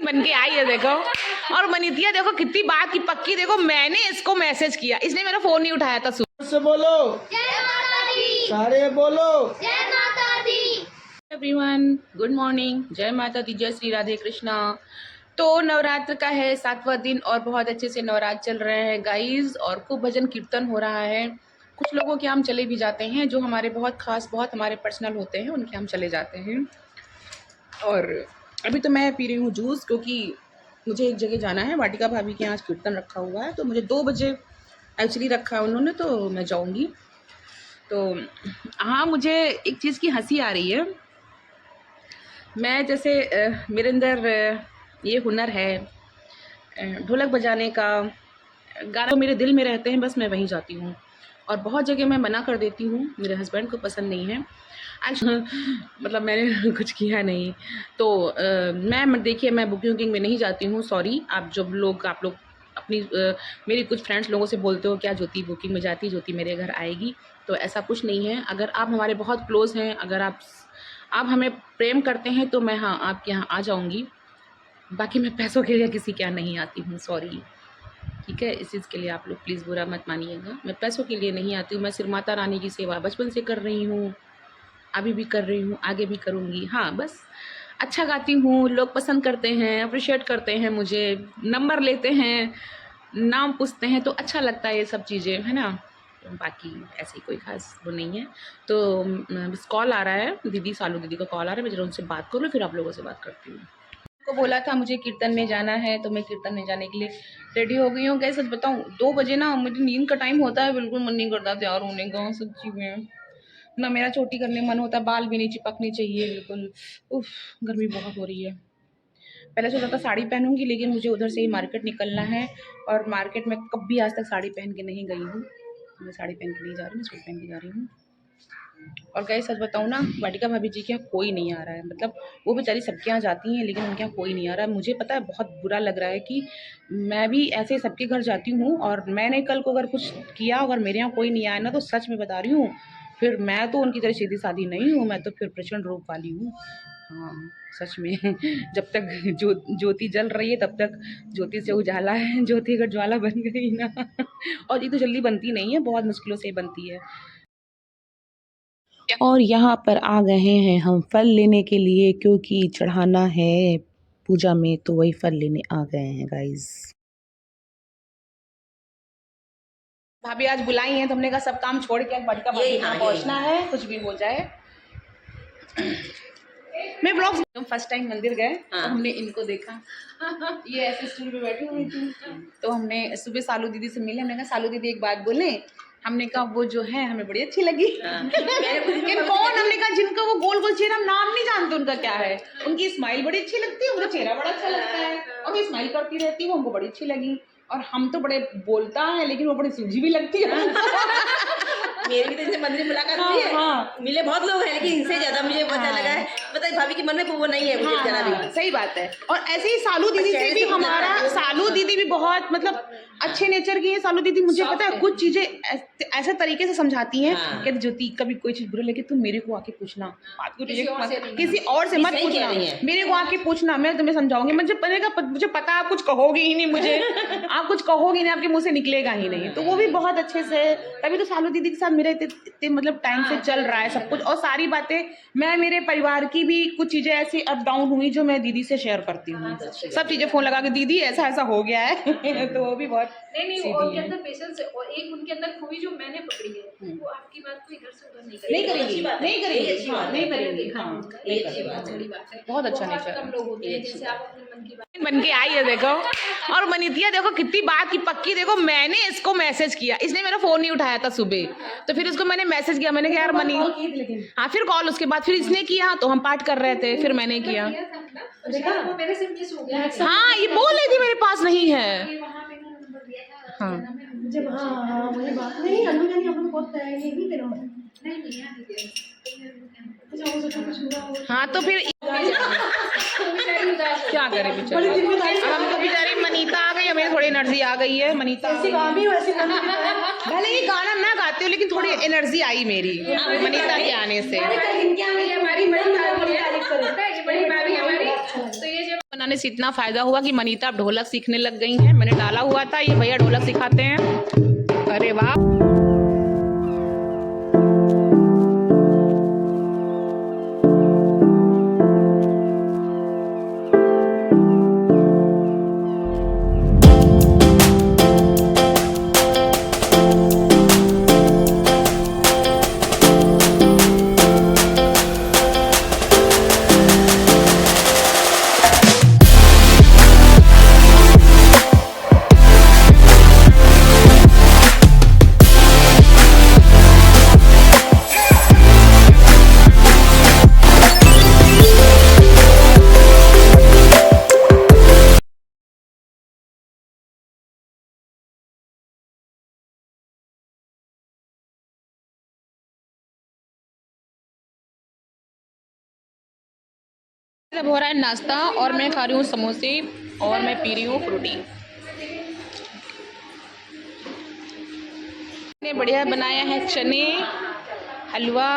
बन के आई है देखो। और मनीतिया देखो कितनी बात की पक्की, देखो मैंने इसको मैसेज किया, इसने मेरा फोन नहीं उठाया था। से बोलो जय माता दी। सारे बोलो जय माता दी। एवरीवन, गुड मॉर्निंग, जय माता दी, जय श्री राधे कृष्णा। तो नवरात्र का है 7वां दिन और बहुत अच्छे से नवरात्र चल रहे हैं गाइस, और खूब भजन कीर्तन हो रहा है। कुछ लोगों के हम चले भी जाते हैं, जो हमारे बहुत खास, बहुत हमारे पर्सनल होते हैं, उनके हम चले जाते हैं। और अभी तो मैं पी रही हूँ जूस, क्योंकि मुझे एक जगह जाना है। वाटिका भाभी के यहाँ कीर्तन रखा हुआ है, तो मुझे 2 बजे एक्चुअली रखा है उन्होंने, तो मैं जाऊँगी। तो हाँ, मुझे एक चीज़ की हंसी आ रही है। मैं जैसे मेरे अंदर ये हुनर है ढोलक बजाने का, गाना तो मेरे दिल में रहते हैं, बस मैं वहीं जाती हूँ। और बहुत जगह मैं मना कर देती हूँ, मेरे हस्बैंड को पसंद नहीं है मतलब मैंने कुछ किया नहीं। तो मैं देखिए, मैं बुकिंग में नहीं जाती हूँ, सॉरी। आप लोग अपनी मेरी कुछ फ्रेंड्स लोगों से बोलते हो क्या ज्योति बुकिंग में जाती, ज्योति मेरे घर आएगी, तो ऐसा कुछ नहीं है। अगर आप हमारे बहुत क्लोज़ हैं, अगर आप हमें प्रेम करते हैं, तो मैं हाँ आपके यहाँ आ जाऊँगी। बाकी मैं पैसों के लिए किसी के यहाँ नहीं आती हूँ, सॉरी, ठीक है। इस चीज़ के लिए आप लोग प्लीज़ बुरा मत मानिएगा। मैं पैसों के लिए नहीं आती हूँ। मैं सिर्फ माता रानी की सेवा बचपन से कर रही हूँ, अभी भी कर रही हूँ, आगे भी करूँगी। हाँ, बस अच्छा गाती हूँ, लोग पसंद करते हैं, अप्रिशिएट करते हैं मुझे, नंबर लेते हैं, नाम पूछते हैं, तो अच्छा लगता है ये सब चीज़ें, है ना। बाकी ऐसी कोई खास वो नहीं है। तो बस कॉल आ रहा है, दीदी सालू दीदी का कॉल आ रहा है, मैं जरा उनसे बात करूँ, फिर आप लोगों से बात करती हूँ। को बोला था मुझे कीर्तन में जाना है, तो मैं कीर्तन में जाने के लिए रेडी हो गई हूँ। कैसे सच बताऊँ, 2 बजे ना मुझे नींद का टाइम होता है, बिल्कुल मन नहीं करता तैयार होने का, सच्ची में ना मेरा चोटी करने मन होता, बाल भी नहीं चिपकने चाहिए बिल्कुल। उफ, गर्मी बहुत हो रही है। पहले सोचा था साड़ी पहनूंगी, लेकिन मुझे उधर से ही मार्केट निकलना है, और मार्केट में कभी आज तक साड़ी पहन के नहीं गई हूँ। मैं साड़ी पहन के नहीं जा रही, मैं सूट पहन के जा रही हूँ। और गाइस सच बताऊँ ना, वाटिका भाभी जी के यहाँ कोई नहीं आ रहा है। मतलब वो बेचारी सबके यहाँ जाती हैं, लेकिन उनके यहाँ कोई नहीं आ रहा है। मुझे पता है बहुत बुरा लग रहा है कि मैं भी ऐसे सबके घर जाती हूँ, और मैंने कल को अगर कुछ किया, अगर मेरे यहाँ कोई नहीं आया ना, तो सच में बता रही हूँ, फिर मैं तो उनकी तरह सीधी सादी नहीं हूँ, मैं तो फिर प्रचंड रूप वाली हूँ। हाँ सच में जब तक ज्योति जल रही है, तब तक ज्योति से उजाला है। ज्योति अगर ज्वाला बन गई ना और ये तो जल्दी बनती नहीं है, बहुत मुश्किलों से बनती है। और यहाँ पर आ गए हैं हम फल लेने के लिए, क्योंकि चढ़ाना है पूजा में, तो वही फल लेने आ गए हैं गाइस। भाभी आज बुलाई हैं, तो हमने कहा सब काम छोड़ के वाटिका भाभी के यहाँ पहुँचना है, कुछ भी हो जाए। मैं ब्लॉग फर्स्ट टाइम मंदिर गए, तो हमने इनको देखा, ये ऐसे स्टूल पे बैठी हुई थी, तो हमने सुबह सालू दीदी से मिले। हमने कहा सालू दीदी एक बात बोले, हमने कहा वो जो है हमें बड़ी अच्छी लगी। लेकिन कौन, हमने कहा जिनका वो गोल गोल चेहरा, हम नाम नहीं जानते उनका क्या है, उनकी स्माइल बड़ी अच्छी लगती है, उनका चेहरा बड़ा अच्छा लगता है, और वो स्माइल करती रहती है, वो हमको बड़ी अच्छी लगी। और हम तो बड़े बोलता है, लेकिन वो बड़ी सूझी भी लगती है। मेरी भी तो इनसे मंदिर मुलाकात हुई है। हाँ। मिले बहुत लोग हैं, लेकिन इनसे ज्यादा मुझे पता लगा है, पता है भाभी के मन में वो नहीं है मुझे जरा भी। सही बात है। और ऐसे ही सालू दीदी से भी हमारा, सालू दीदी भी बहुत मतलब अच्छे नेचर की है। सालू दीदी मुझे पता है कुछ चीजें ऐसे तरीके से समझाती हैं कि ज्योति कभी कोई चीज बुरी लगे तो मेरे को आके पूछना, किसी और से मत पूछना, मेरे को आके पूछना, मैं तुम्हें समझाऊंगी। मुझे पता आप कुछ कहोगे ही नहीं, मुझे आप कुछ कहोगे नहीं, आपके मुंह से निकलेगा ही नहीं। तो वो भी बहुत अच्छे से, तभी तो सालू दीदी के साथ मेरा इतने मतलब टाइम से चल रहा है सब कुछ। और सारी बातें मैं, मेरे परिवार की भी कुछ चीजें ऐसी अप डाउन हुई जो मैं दीदी से शेयर करती हूँ, सब चीजें फोन लगा के, दीदी ऐसा ऐसा हो गया है। तो वो भी बहुत नहीं उनके अंदर पेशेंस है, और एक उनके अंदर खूबी जो मैंने पकड़ी है, वो आपकी बात को इधर से उधर नहीं करेगी, बहुत अच्छा नेचर कम लोग होते हैं जैसे आप अपने मन की बात बन के आई है देखो। और मनीतिया देखो कितनी बात की पक्की, देखो मैंने इसको मैसेज किया, इसने मेरा फोन नहीं उठाया था सुबह, तो फिर इसको मैंने मैसेज किया, मैंने कहा यार मनी, हाँ फिर कॉल, उसके बाद फिर इसने किया, तो हम पाठ कर रहे थे, फिर मैंने किया। वो मेरे से मिस हो गया। हाँ ये बोल रही थी मेरे पास नहीं है। हाँ जब हाँ वही बात नहीं, अन्नू जानी हम लोग बहुत तैयारी नहीं करो। हाँ तो फिर क्या करें बेचारे, हम तो बेचारी मनीता आ गई, हमें थोड़ी एनर्जी आ गई है। मनीता भले ही गाना ना गाते हो, लेकिन थोड़ी एनर्जी आई मेरी मनीता के आने से। हमारी बड़ी भाभी हमारी, तो ये जब बनाने से इतना फ़ायदा हुआ कि मनीता अब ढोलक सीखने लग गई हैं। मैंने डाला हुआ था, ये भैया ढोलक सिखाते हैं। अरे वाह। अब हो रहा है नाश्ता और मैं खा रही हूँ समोसे और मैं पी रही हूँ फ्रूटी। ने बढ़िया बनाया है चने, हलवा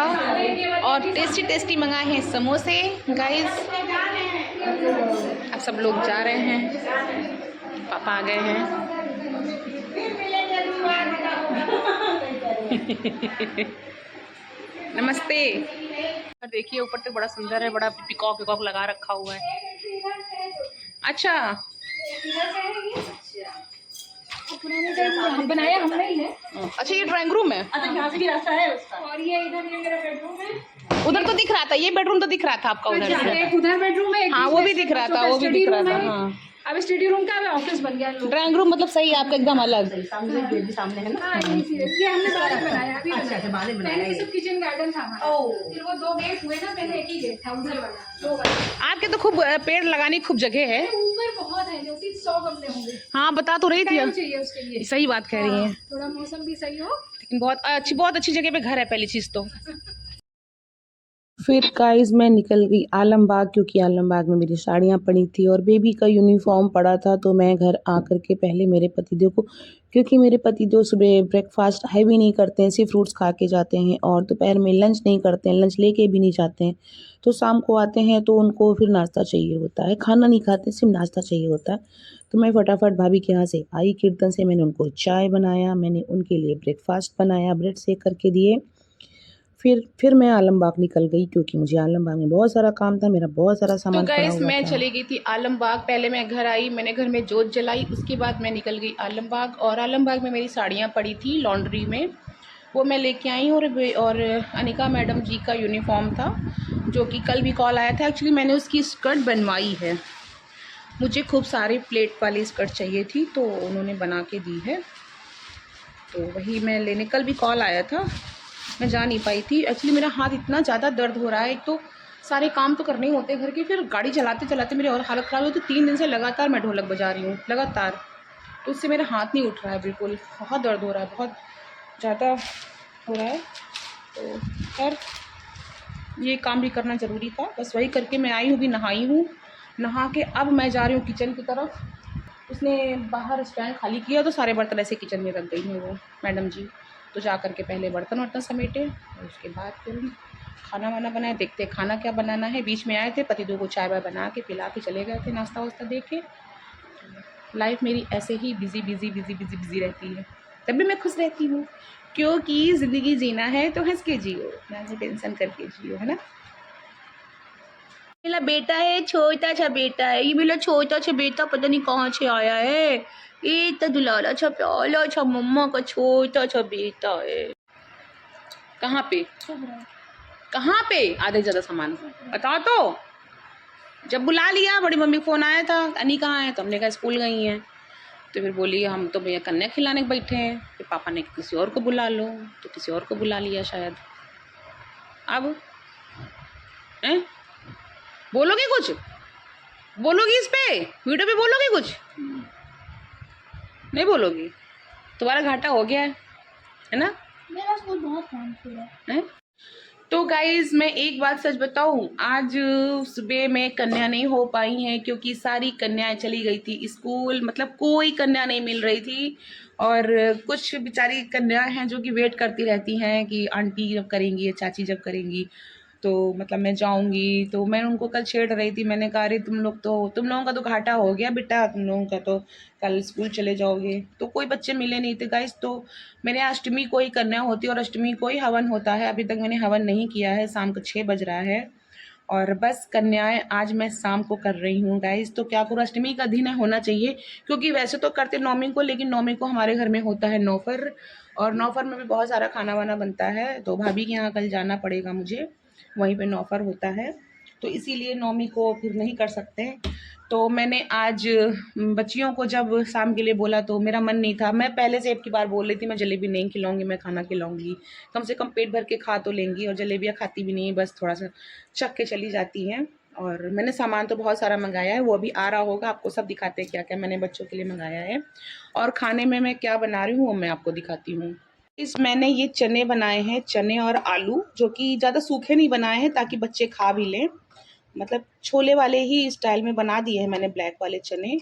और टेस्टी टेस्टी मंगाए हैं समोसे। गाइस अब सब लोग जा रहे हैं, पापा आ गए हैं। नमस्ते। देखिए ऊपर तक बड़ा सुंदर है, बड़ा पिकॉक पिकॉक लगा रखा हुआ है। अच्छा बनाया हमने ही है। अच्छा ये ड्राइंग रूम है। अच्छा यहाँ से भी रास्ता है उसका। और ये इधर ये मेरा बेडरूम है। उधर तो दिख रहा था, ये बेडरूम तो दिख रहा था आपका उधर से। एक उधर बेडरूम है। हाँ वो भी दिख रहा था, वो भी दिख रहा था। हाँ अब स्टडी रूम का ऑफिस बन गया। ड्राइंग रूम मतलब सही है आपका, एकदम अलग। सामने गेट भी सामने है ना। हाँ ये हमने बाद में बनाया। अभी अच्छा बाद में बनाया। पहले ये सब किचन गार्डन था हमारा। फिर वो 2 गेट हुए ना, पहले एक ही गेट था उधर वाला, 2 वाला। आपके तो खूब पेड़ लगाने की खूब जगह है। ऊपर बहुत है, जो कि 100 गमले होंगे। हाँ बता तो रही थी, टाइम चाहिए उसके लिए। सही बात कह रही है। थोड़ा मौसम भी सही हो। लेकिन बहुत अच्छी जगह पे घर है पहली चीज तो। फिर गाइस मैं निकल गई आलमबाग, क्योंकि आलमबाग में मेरी साड़ियाँ पड़ी थी और बेबी का यूनिफॉर्म पड़ा था। तो मैं घर आकर के पहले मेरे पतिदेव को, क्योंकि मेरे पतिदेव सुबह ब्रेकफास्ट हैवी नहीं करते हैं, सिर्फ फ्रूट्स खा के जाते हैं और दोपहर में लंच नहीं करते हैं, लंच लेके भी नहीं जाते हैं। तो शाम को आते हैं तो उनको फिर नाश्ता चाहिए होता है, खाना नहीं खाते, सिर्फ नाश्ता चाहिए होता है। तो मैं फटाफट भाभी के यहाँ से आई कीर्तन से, मैंने उनको चाय बनाया, मैंने उनके लिए ब्रेकफास्ट बनाया, ब्रेड सेक करके दिए। फिर मैं आलमबाग निकल गई, क्योंकि मुझे आलमबाग में बहुत सारा काम था, मेरा बहुत सारा सामान पड़ा हुआ था। तो गाइस मैं चली गई थी आलमबाग। पहले मैं घर आई, मैंने घर में जोत जलाई, उसके बाद मैं निकल गई आलमबाग। और आलमबाग में मेरी साड़ियाँ पड़ी थी लॉन्ड्री में, वो मैं लेके आई हूँ। और अनिका मैडम जी का यूनिफॉर्म था, जो कि कल भी कॉल आया था। एक्चुअली मैंने उसकी स्कर्ट बनवाई है, मुझे खूब सारी प्लेट वाली स्कर्ट चाहिए थी, तो उन्होंने बना के दी है। तो वही मैं लेने, कल भी कॉल आया था, मैं जा नहीं पाई थी। एक्चुअली मेरा हाथ इतना ज़्यादा दर्द हो रहा है, एक तो सारे काम तो करने ही होते हैं घर के, फिर गाड़ी चलाते चलाते मेरी और हालत ख़राब हुई। तो 3 दिन से लगातार मैं ढोलक बजा रही हूँ लगातार, तो उससे मेरा हाथ नहीं उठ रहा है बिल्कुल, बहुत दर्द हो रहा है, बहुत ज़्यादा हो रहा है। तो खैर ये काम भी करना ज़रूरी था, बस वही करके मैं आई हूँ, भी नहाई हूँ। नहा के अब मैं जा रही हूँ किचन की तरफ। उसने बाहर स्टैंड खाली किया, तो सारे बर्तन ऐसे किचन में रख गई हैं वो मैडम जी। तो जा कर के पहले बर्तन वर्तन समेटे और उसके बाद फिर खाना वाना बनाए। देखते खाना क्या बनाना है। बीच में आए थे, पतिदेव को चाय वाय बना के पिला के चले गए थे, नाश्ता वास्ता दे के। लाइफ मेरी ऐसे ही बिजी रहती है, तब भी मैं खुश रहती हूँ, क्योंकि ज़िंदगी जीना है तो हंस के जियो, ना टेंशन करके जियो, है ना। मेरा बेटा है, छोटा सा बेटा है ये, मेरा छोटा सा बेटा पता नहीं कहाँ से आया है। ये तो दुलारा सा प्याला सा मम्मा का छोटा सा बेटा है। कहाँ पे कहाँ पे आधे ज़्यादा सामान बताओ। तो जब बुला लिया, बड़ी मम्मी फ़ोन आया था, अनी कहाँ है, तो हमने कहा स्कूल गई हैं। तो फिर बोली हम तो भैया कन्या खिलाने बैठे हैं। फिर पापा ने किसी और को बुला लो, तो किसी और को बुला लिया शायद। अब बोलोगे कुछ, बोलोगी इस पे वीडियो पे, बोलोगी कुछ, नहीं बोलोगी, तुम्हारा घाटा हो गया है ना। मेरा स्कूल बहुत काम है। तो गाइज़ मैं एक बात सच बताऊं, आज सुबह में कन्या नहीं हो पाई हैं, क्योंकि सारी कन्याएं चली गई थी स्कूल, मतलब कोई कन्या नहीं मिल रही थी। और कुछ बेचारी कन्या हैं जो कि वेट करती रहती हैं कि आंटी जब करेंगी या चाची जब करेंगी। तो मतलब मैं जाऊंगी। तो मैं उनको कल छेड़ रही थी, मैंने कहा अरे तुम लोगों का तो घाटा हो गया बेटा, तुम लोगों का तो कल स्कूल चले जाओगे। तो कोई बच्चे मिले नहीं थे गाइस। तो मैंने अष्टमी को ही कन्या होती है और अष्टमी को ही हवन होता है। अभी तक मैंने हवन नहीं किया है, शाम को 6 बज रहा है और बस कन्याएं आज मैं शाम को कर रही हूँ गाइस। तो क्या करूँ, अष्टमी का दिन होना चाहिए, क्योंकि वैसे तो करते नौमी को, लेकिन नौमी को हमारे घर में होता है नौफर, और नौफर में भी बहुत सारा खाना वाना बनता है। तो भाभी के यहाँ कल जाना पड़ेगा मुझे, वहीं पे नौफर होता है, तो इसीलिए नौमी को फिर नहीं कर सकते। तो मैंने आज बच्चियों को जब शाम के लिए बोला तो मेरा मन नहीं था। मैं पहले से एक की बार बोल रही थी मैं जलेबी नहीं खिलाऊंगी, मैं खाना खिलाऊंगी, कम से कम पेट भर के खा तो लेंगी। और जलेबियाँ खाती भी नहीं, बस थोड़ा सा चख के चली जाती हैं। और मैंने सामान तो बहुत सारा मंगाया है, वो अभी आ रहा होगा, आपको सब दिखाते हैं क्या क्या मैंने बच्चों के लिए मंगाया है। और खाने में मैं क्या बना रही हूँ वो मैं आपको दिखाती हूँ। मैंने ये चने बनाए हैं, चने और आलू, जो कि ज़्यादा सूखे नहीं बनाए हैं ताकि बच्चे खा भी लें, मतलब छोले वाले ही स्टाइल में बना दिए हैं मैंने, ब्लैक वाले चने।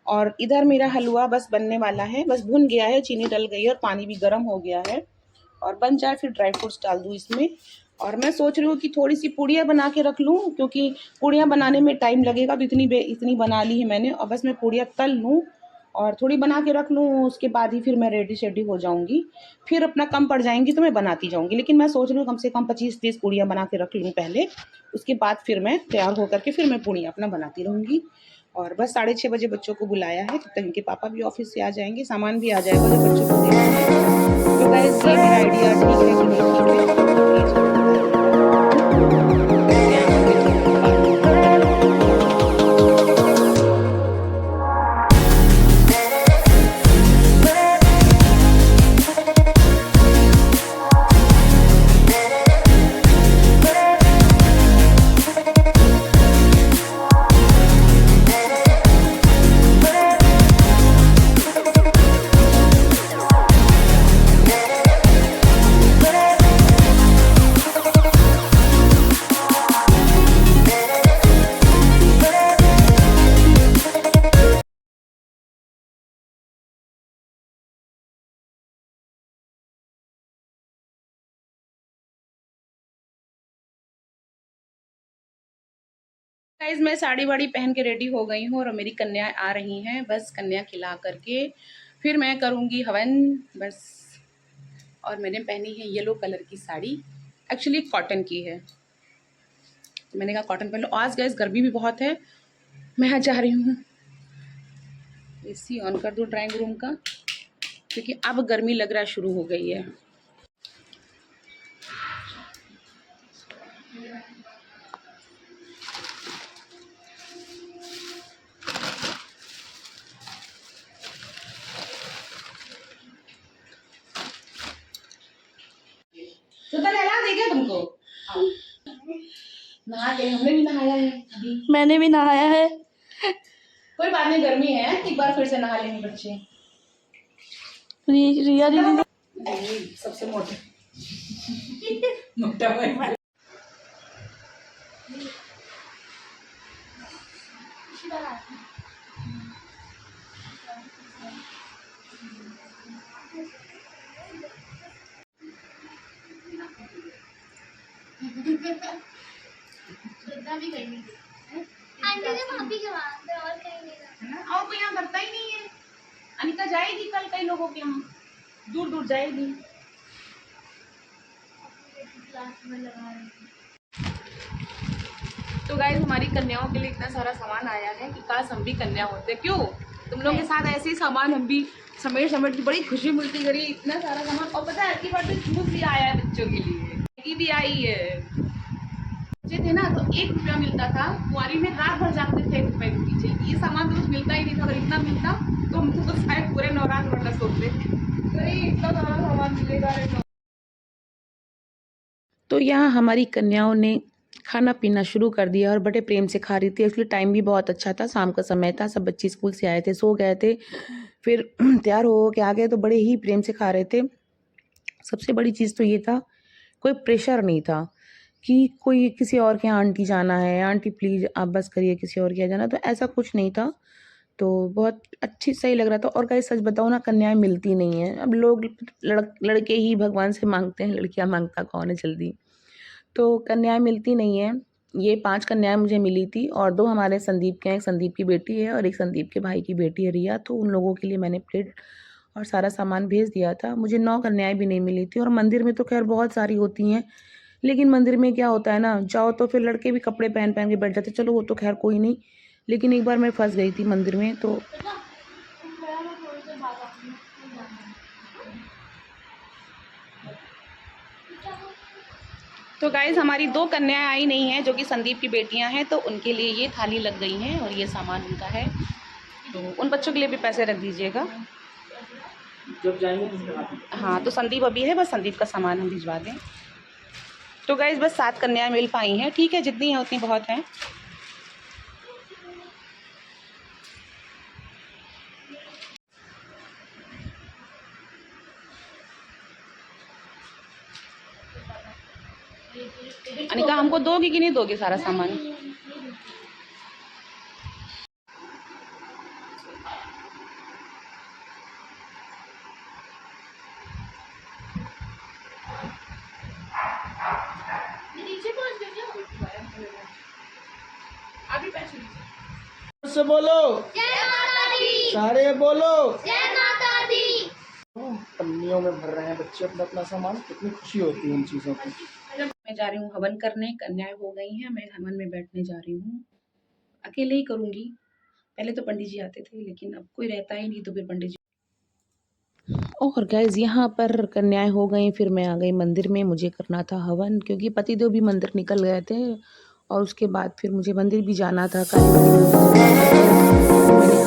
और इधर मेरा हलवा बस बनने वाला है, बस भुन गया है, चीनी डल गई है और पानी भी गर्म हो गया है। और बन जाए फिर ड्राई फ्रूट्स डाल दूँ इसमें। और मैं सोच रही हूँ कि थोड़ी सी पूड़ियाँ बना के रख लूँ, क्योंकि पूड़ियाँ बनाने में टाइम लगेगा। तो इतनी बना ली है मैंने, और बस मैं पूड़ियाँ तल लूँ और थोड़ी बना के रख लूँ, उसके बाद ही फिर मैं रेडी शेडी हो जाऊँगी। फिर अपना कम पड़ जाएंगी तो मैं बनाती जाऊँगी, लेकिन मैं सोच रही हूँ कम से कम 25-30 पूड़ियाँ बना के रख लूँ पहले, उसके बाद फिर मैं तैयार होकर के फिर मैं पूड़ियाँ अपना बनाती रहूँगी। और बस 6:30 बजे बच्चों को बुलाया है, तब तक इनके पापा भी ऑफिस से आ जाएंगे, सामान भी आ जाएगा जो बच्चों को देना है। तो गाइस ये मेरा आइडिया ठीक है कि नहीं ठीक है, प्लीज गाइस मैं साड़ी वाड़ी पहन के रेडी हो गई हूँ और मेरी कन्या आ रही हैं, बस कन्या खिला करके फिर मैं करूँगी हवन बस। और मैंने पहनी है येलो कलर की साड़ी, एक्चुअली कॉटन की है, तो मैंने कहा कॉटन पहन लो। आज गैस गर्मी भी बहुत है, मैं आज जा रही हूँ, एसी ऑन कर दूँ ड्राइंग रूम का, क्योंकि अब गर्मी लग रहा शुरू हो गई है। तो नहला देगा तुमको, नहा ले, हमने भी नहाया है अभी। मैंने भी नहाया है। कोई बात नहीं, गर्मी है, एक बार फिर से नहा लेंगे बच्चे। रिया दीदी सबसे मोटे मोटा भाई। आंटी ने भाभी के वहां पे और कहीं नहीं रखा। और कोई यहाँ करता ही नहीं है। अनिका जाएगी कल कई लोगों के यहाँ, दूर दूर जाएगी। क्लास में लगा रही थी। तो गाइस हमारी कन्याओं के लिए इतना सारा सामान आया है कि काश हम भी कन्या होते। क्यों, तुम लोगों के साथ ऐसे ही सामान हम भी समेट समेट की बड़ी खुशी मिलती करी, इतना सारा सामान। और पता है की बार तो जूस भी आया है बच्चों के लिए, मैगी भी आई है। बच्चे थे ना तो 1 रुपया मिलता था, कुंवारी में रात भर जागते थे 1 रुपये के पीछे। ये सामान तो कुछ मिलता ही नहीं था, अगर इतना मिलता तो हमको तो शायद पूरे नवरात्र भर सोचते अरे इतना सारा सामान मिलेगा। तो यहाँ हमारी कन्याओं ने खाना पीना शुरू कर दिया और बड़े प्रेम से खा रही थी। एक्चुअली टाइम भी बहुत अच्छा था, शाम का समय था, सब बच्चे स्कूल से आए थे, सो गए थे, फिर तैयार हो के आ गए, तो बड़े ही प्रेम से खा रहे थे। सबसे बड़ी चीज़ तो ये था, कोई प्रेशर नहीं था कि कोई किसी और के यहाँ आंटी जाना है, आंटी प्लीज़ आप बस करिए, किसी और के यहाँ जाना, तो ऐसा कुछ नहीं था। तो बहुत अच्छी सही लग रहा था। और गाइस सच बताऊँ ना, कन्याएं मिलती नहीं हैं, अब लोग लड़के ही भगवान से मांगते हैं, लड़कियां मांगता कौन है जल्दी। तो कन्याएं मिलती नहीं हैं। ये 5 कन्याएं मुझे मिली थी और 2 हमारे संदीप के हैं। एक संदीप की बेटी है और एक संदीप के भाई की बेटी है रिया। तो उन लोगों के लिए मैंने प्लेट और सारा सामान भेज दिया था। मुझे 9 कन्याएं भी नहीं मिली थी। और मंदिर में तो खैर बहुत सारी होती हैं, लेकिन मंदिर में क्या होता है ना, जाओ तो फिर लड़के भी कपड़े पहन पहन के बैठ जाते। चलो वो तो खैर कोई नहीं, लेकिन एक बार मैं फंस गई थी मंदिर में। तो गाइज़ हमारी 2 कन्याएं आई नहीं हैं जो कि संदीप की बेटियां हैं, तो उनके लिए ये थाली लग गई हैं और ये सामान उनका है। तो उन बच्चों के लिए भी पैसे रख दीजिएगा जब जाएंगे तो हाँ। तो संदीप अभी है, बस संदीप का सामान हम भिजवा दें। तो गाइज़ बस 7 कन्याएं मिल पाई हैं। ठीक है, जितनी हैं उतनी बहुत हैं। अनिका हमको दोगी कि नहीं दोगी सारा सामान? नीचे पहुंच गए क्या? अभी पैसे से बोलो, जय माता दी। सारे बोलो। जय माता दी। पन्नियों में भर रहे हैं बच्चे अपना अपना सामान, कितनी खुशी होती है इन चीज़ों की। मैं जा रही हूँ हवन करने। कन्याएं हो गई हैं, मैं हवन में बैठने जा रही हूँ। अकेले ही करूँगी। पहले तो पंडित जी आते थे, लेकिन अब कोई रहता ही नहीं, तो फिर पंडित जी। और गाइज यहाँ पर कन्याएं हो गई, फिर मैं आ गई मंदिर में। मुझे करना था हवन, क्योंकि पतिदेव भी मंदिर निकल गए थे और उसके बाद फिर मुझे मंदिर भी जाना था। काली मंदिर मैंने